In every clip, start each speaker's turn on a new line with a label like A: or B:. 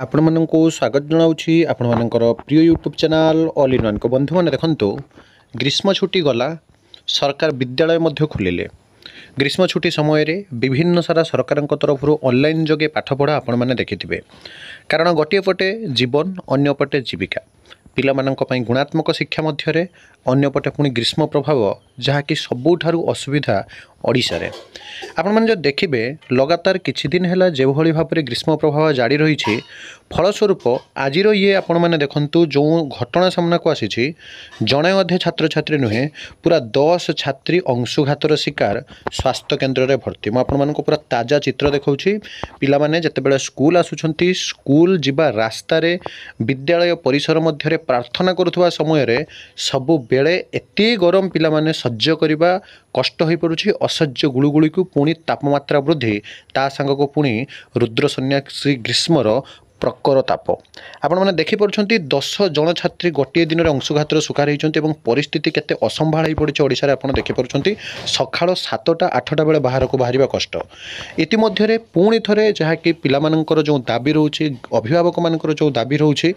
A: ଆପଣମାନଙ୍କୁ ସ୍ୱାଗତ ଜଣାଉଛି ଆପଣମାନଙ୍କର ପ୍ରିୟ YouTube channel all in one को ବନ୍ଧୁମାନେ ଦେଖନ୍ତୁ ଗ୍ରୀଷ୍ମ ଛୁଟି ଗଲା ସରକାର ବିଦ୍ୟାଳୟ ମଧ୍ୟ ଖୋଲିଲେ। ଗ୍ରୀଷ୍ମ ଛୁଟି ସମୟରେ ବିଭିନ୍ନ ସାରା ସରକାରଙ୍କ ତରଫରୁ ଅନଲାଇନ୍ ଯୋଗେ ପାଠପଢ଼ା ଆପଣମାନେ ଦେଖିଥିବେ। କାରଣ ଗୋଟିଏ ପଟେ ଜୀବନ ଅନ୍ୟପଟେ ଜୀବିକା ପିଲାମାନଙ୍କ ପାଇଁ ଗୁଣାତ୍ମକ ଶିକ୍ଷା ମଧ୍ୟରେ ଅନ୍ୟପଟେ ପୁଣି ଗ୍ରୀଷ୍ମ ପ୍ରଭାବ ଯାହାକି ସବୁଠାରୁ ଅସୁବିଧା ଓଡ଼ିଶାରେ। ଆପଣମାନେ ଯଦି ଦେଖିବେ ଲଗାତାର କିଛି ଦିନ ହେଲା ଯେଭଳି ଭାବରେ ଗ୍ରୀଷ୍ମ ପ୍ରଭାବ ଜାରି ରହିଛି ଫଳସ୍ୱରୂପ ଆଜିର ଆପଣମାନେ ଦେଖନ୍ତୁ ଯେଉଁ ଘଟଣା ସାମ୍ନାକୁ ଆସିଛି ଜଣେ ଅଧେ ଛାତ୍ରଛାତ୍ରୀ ନୁହେଁ ପୁରା 10 ଛାତ୍ରୀ ଅଂଶୁଘାତର ଶିକାର ସ୍ୱାସ୍ଥ୍ୟ କେନ୍ଦ୍ରରେ ଭର୍ତ୍ତି। ମୁଁ ଆପଣମାନଙ୍କୁ ପୁରା ତାଜା ଚିତ୍ର ଦେଖାଉଛି। ପିଲାମାନେ ଯେତେବେଳେ ସ୍କୁଲ ଆସୁଛନ୍ତି ସ୍କୁଲ ଯିବା ରାସ୍ତାରେ ବିଦ୍ୟାଳୟ ପରିସର ମଧ୍ୟରେ ପ୍ରାର୍ଥନା କରୁଥିବା ସମୟରେ ସବୁବେଳେ ଏତେ ଗରମ ପିଲାମାନେ ସହ୍ୟ କରିବା କଷ୍ଟ ହୋଇପଡ଼ୁଛି। ଅସହ୍ୟ ଗୁଳୁଗୁଳିକୁ ପୁଣି ତାପମାତ୍ରା ବୃଦ୍ଧି ତା ସାଙ୍ଗକୁ ପୁଣି ରୁଦ୍ର ସନ୍ନ୍ୟାସୀ ଗ୍ରୀଷ୍ମର ପ୍ରଖର ତାପ ଆପଣମାନେ ଦେଖିପାରୁଛନ୍ତି 10 ଜଣ ଛାତ୍ରୀ ଗୋଟିଏ ଦିନରେ ଅଂଶୁଘାତର ଶିକାର ହୋଇଛନ୍ତି ଏବଂ ପରିସ୍ଥିତି କେତେ ଅସମ୍ଭାଳ ହୋଇପଡ଼ିଛି ଓଡ଼ିଶାରେ ଆପଣ ଦେଖିପାରୁଛନ୍ତି। ସକାଳ 7ଟା 8ଟା ବେଳେ ବାହାରକୁ ବାହାରିବା କଷ୍ଟ। ଇତିମଧ୍ୟରେ ପୁଣି ଥରେ ଯାହାକି ପିଲାମାନଙ୍କର ଯେଉଁ ଦାବି ରହୁଛି ଅଭିଭାବକମାନଙ୍କର ଯେଉଁ ଦାବି ରହୁଛି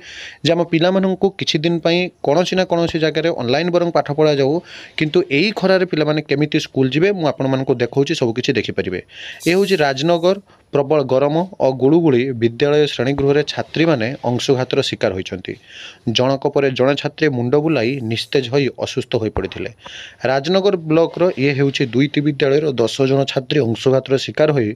A: ଯେ ଆମ ପିଲାମାନଙ୍କୁ କିଛି ଦିନ ପାଇଁ କୌଣସି ନା କୌଣସି ଜାଗାରେ ଅନଲାଇନ୍ ବରଂ ପାଠ ପଢ଼ାଯାଉ କିନ୍ତୁ ଏଇ ଖରାରେ ପିଲାମାନେ କେମିତି ସ୍କୁଲ ଯିବେ ମୁଁ ଆପଣମାନଙ୍କୁ ଦେଖାଉଛି ସବୁକିଛି ଦେଖିପାରିବେ। ଏ ହେଉଛି ରାଜନଗର ପ୍ରବଳ ଗରମ ଓ ଗୁଳୁଗୁଳି ବିଦ୍ୟାଳୟ ଶ୍ରେଣୀଗୃହରେ ଛାତ୍ରୀମାନେ ଅଂଶୁଘାତର ଶିକାର ହୋଇଛନ୍ତି। ଜଣକ ପରେ ଜଣେ ଛାତ୍ରୀ ମୁଣ୍ଡ ବୁଲାଇ ନିସ୍ତେଜ ହୋଇ ଅସୁସ୍ଥ ହୋଇପଡ଼ିଥିଲେ। ରାଜନଗର ବ୍ଲକର ଇଏ ହେଉଛି ଦୁଇଟି ବିଦ୍ୟାଳୟର 10 ଜଣ ଛାତ୍ରୀ ଅଂଶୁଘାତର ଶିକାର ହୋଇ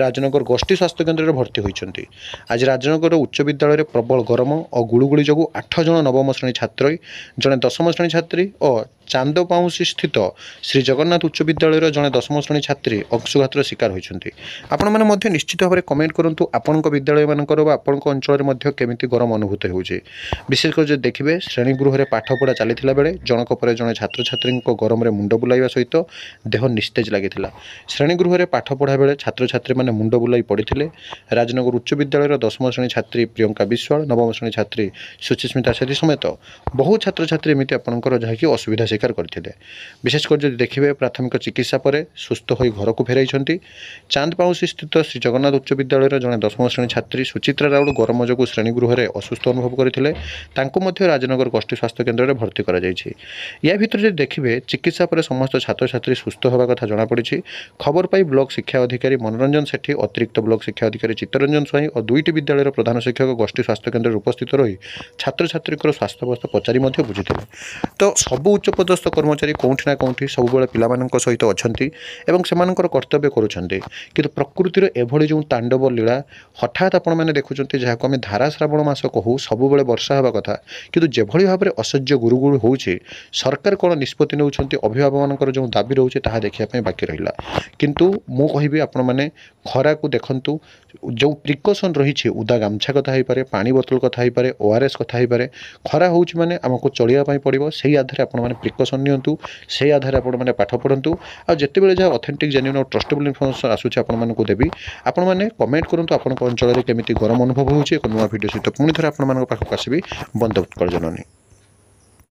A: ରାଜନଗର ଗୋଷ୍ଠୀ ସ୍ୱାସ୍ଥ୍ୟ କେନ୍ଦ୍ରରେ ଭର୍ତ୍ତି ହୋଇଛନ୍ତି। ଆଜି ରାଜନଗର ଉଚ୍ଚ ବିଦ୍ୟାଳୟରେ ପ୍ରବଳ ଗରମ ଓ ଗୁଳୁଗୁଳି ଯୋଗୁଁ 8 ଜଣ ନବମ ଶ୍ରେଣୀ ଛାତ୍ରୀ ଜଣେ 10ମ ଶ୍ରେଣୀ ଛାତ୍ରୀ ଓ ଚାନ୍ଦପାଉଁସି ସ୍ଥିତ ଶ୍ରୀ ଜଗନ୍ନାଥ ଉଚ୍ଚ ବିଦ୍ୟାଳୟର ଜଣେ 10ମ ଶ୍ରେଣୀ ଛାତ୍ରୀ ଅଂଶୁଘାତର ଶିକାର ହୋଇଛନ୍ତି। ଆପଣମାନେ ମଧ୍ୟ ନିଶ୍ଚିତ ଭାବରେ କମେଣ୍ଟ କରନ୍ତୁ ଆପଣଙ୍କ ବିଦ୍ୟାଳୟମାନଙ୍କର ବା ଆପଣଙ୍କ ଅଞ୍ଚଳରେ ମଧ୍ୟ କେମିତି ଗରମ ଅନୁଭୂତ ହେଉଛି। ବିଶେଷ କରି ଯଦି ଦେଖିବେ ଶ୍ରେଣୀଗୃହରେ ପାଠପଢ଼ା ଚାଲିଥିଲା ବେଳେ ଜଣକ ପରେ ଜଣେ ଛାତ୍ରଛାତ୍ରୀଙ୍କ ଗରମରେ ମୁଣ୍ଡ ବୁଲାଇବା ସହିତ ଦେହ ନିସ୍ତେଜ ଲାଗିଥିଲା। ଶ୍ରେଣୀଗୃହରେ ପାଠ ପଢ଼ା ବେଳେ ଛାତ୍ରଛାତ୍ରୀମାନେ ମୁଣ୍ଡ ବୁଲାଇ ପଡ଼ିଥିଲେ। ରାଜନଗର ଉଚ୍ଚ ବିଦ୍ୟାଳୟର 10ମ ଶ୍ରେଣୀ ଛାତ୍ରୀ ପ୍ରିୟଙ୍କା ବିଶ୍ୱାଳ, ନବମ ଶ୍ରେଣୀ ଛାତ୍ରୀ ସୁଚିସ୍ମିତା ସେଠୀ ସମେତ ବହୁ ଛାତ୍ରଛାତ୍ରୀ ଏମିତି ଆପଣଙ୍କର ଯାହାକି ଅସୁବିଧା ଶିକାର କରିଥିଲେ। ବିଶେଷ କରି ଯଦି ଦେଖିବେ ପ୍ରାଥମିକ ଚିକିତ୍ସା ପରେ ସୁସ୍ଥ ହୋଇ ଘରକୁ ଫେରାଇଛନ୍ତି। ଚାନ୍ଦପାଉଁସି ସ୍ଥିତ ଶ୍ରୀ ଜଗନ୍ନାଥ ଉଚ୍ଚ ବିଦ୍ୟାଳୟର ଜଣେ 10ମ ଶ୍ରେଣୀ ଛାତ୍ରୀ ସୁଚିତ୍ରା ରାଉଳ ଗରମ ଯୋଗୁଁ ଶ୍ରେଣୀଗୃହରେ ଅସୁସ୍ଥ ଅନୁଭବ କରିଥିଲେ। ତାଙ୍କୁ ମଧ୍ୟ ରାଜନଗର ଗୋଷ୍ଠୀ ସ୍ୱାସ୍ଥ୍ୟ କେନ୍ଦ୍ରରେ ଭର୍ତ୍ତି କରାଯାଇଛି। ଏହା ଭିତରେ ଯଦି ଦେଖିବେ ଚିକିତ୍ସା ପରେ ସମସ୍ତ ଛାତ୍ରଛାତ୍ରୀ ସୁସ୍ଥ ହେବା କଥା ଜଣାପଡ଼ିଛି। ଖବର ପାଇ ବ୍ଲକ ଶିକ୍ଷା ଅଧିକାରୀ ମନୋରଞ୍ଜନ ସେଠୀ, ଅତିରିକ୍ତ ବ୍ଲକ ଶିକ୍ଷା ଅଧିକାରୀ ଚିତ୍ତରଞ୍ଜନ ସ୍ୱାଇଁ ଓ ଦୁଇଟି ବିଦ୍ୟାଳୟର ପ୍ରଧାନ ଶିକ୍ଷକ ଗୋଷ୍ଠୀ ସ୍ୱାସ୍ଥ୍ୟ କେନ୍ଦ୍ରରେ ଉପସ୍ଥିତ ରହି ଛାତ୍ରଛାତ୍ରୀଙ୍କର ସ୍ୱାସ୍ଥ୍ୟାବସ୍ଥା ପଚାରି ମଧ୍ୟ ବୁଝିଥିଲେ। ତ ସବୁ ଉଚ୍ଚପଦସ୍ଥ କର୍ମଚାରୀ କେଉଁଠି ନା କେଉଁଠି ସବୁବେଳେ ପିଲାମାନଙ୍କ ସହିତ ଅଛନ୍ତି ଏବଂ ସେମାନଙ୍କର କର୍ତ୍ତବ୍ୟ କରୁଛନ୍ତି କିନ୍ତୁ ପ୍ରକୃତିର ଏଭଳି ଯେଉଁ ତାଣ୍ଡବ ଲୀଳା ହଠାତ୍ ଆପଣମାନେ ଦେଖୁଛନ୍ତି ଯାହାକୁ ଆମେ ଧାରାଶ୍ରାବଣ ମାସ କହୁ ସବୁବେଳେ ବର୍ଷା ହେବା କଥା କିନ୍ତୁ ଯେଭଳି ଭାବରେ ଅସହ୍ୟ ଗୁରୁଗୁରୁ ହେଉଛି ସରକାର କ'ଣ ନିଷ୍ପତ୍ତି ନେଉଛନ୍ତି ଅଭିଭାବକମାନଙ୍କର ଯେଉଁ ଦାବି ରହୁଛି ତାହା ଦେଖିବା ପାଇଁ ବାକି ରହିଲା। କିନ୍ତୁ ମୁଁ କହିବି ଆପଣମାନେ ଖରାକୁ ଦେଖନ୍ତୁ ଯେଉଁ ପ୍ରିକସନ୍ ରହିଛି ଉଦା ଗାମୁଛା କଥା ହେଇପାରେ, ପାଣି ବୋତଲ କଥା ହେଇପାରେ, ORS କଥା ହେଇପାରେ। ଖରା ହେଉଛି ମାନେ ଆମକୁ ଚଳିବା ପାଇଁ ପଡ଼ିବ ସେଇ ଆଧାରରେ ଆପଣମାନେ ପ୍ରିକସନ୍ ନିଅନ୍ତୁ, ସେଇ ଆଧାରରେ ଆପଣମାନେ ପାଠ ପଢ଼ନ୍ତୁ। ଆଉ ଯେତେବେଳେ ଯାହା ଅଥେଣ୍ଟିକ୍ ଜେନ୍ୟୁନ୍ ଆଉ ଟ୍ରଷ୍ଟେବୁଲ୍ ଇନଫର୍ମେସନ୍ ଆସୁଛି ଆପଣମାନଙ୍କୁ ଦେବି। ଆପଣମାନେ କମେଣ୍ଟ କରନ୍ତୁ ଆପଣଙ୍କ ଅଞ୍ଚଳରେ କେମିତି ଗରମ ଅନୁଭବ ହେଉଛି। ଏକ ନୂଆ ଭିଡ଼ିଓ ସହିତ ପୁଣି ଥରେ ଆପଣମାନଙ୍କ ପାଖକୁ ଆସିବି। ବନ୍ଦେ ଉତ୍କଳ ଜନନୀ।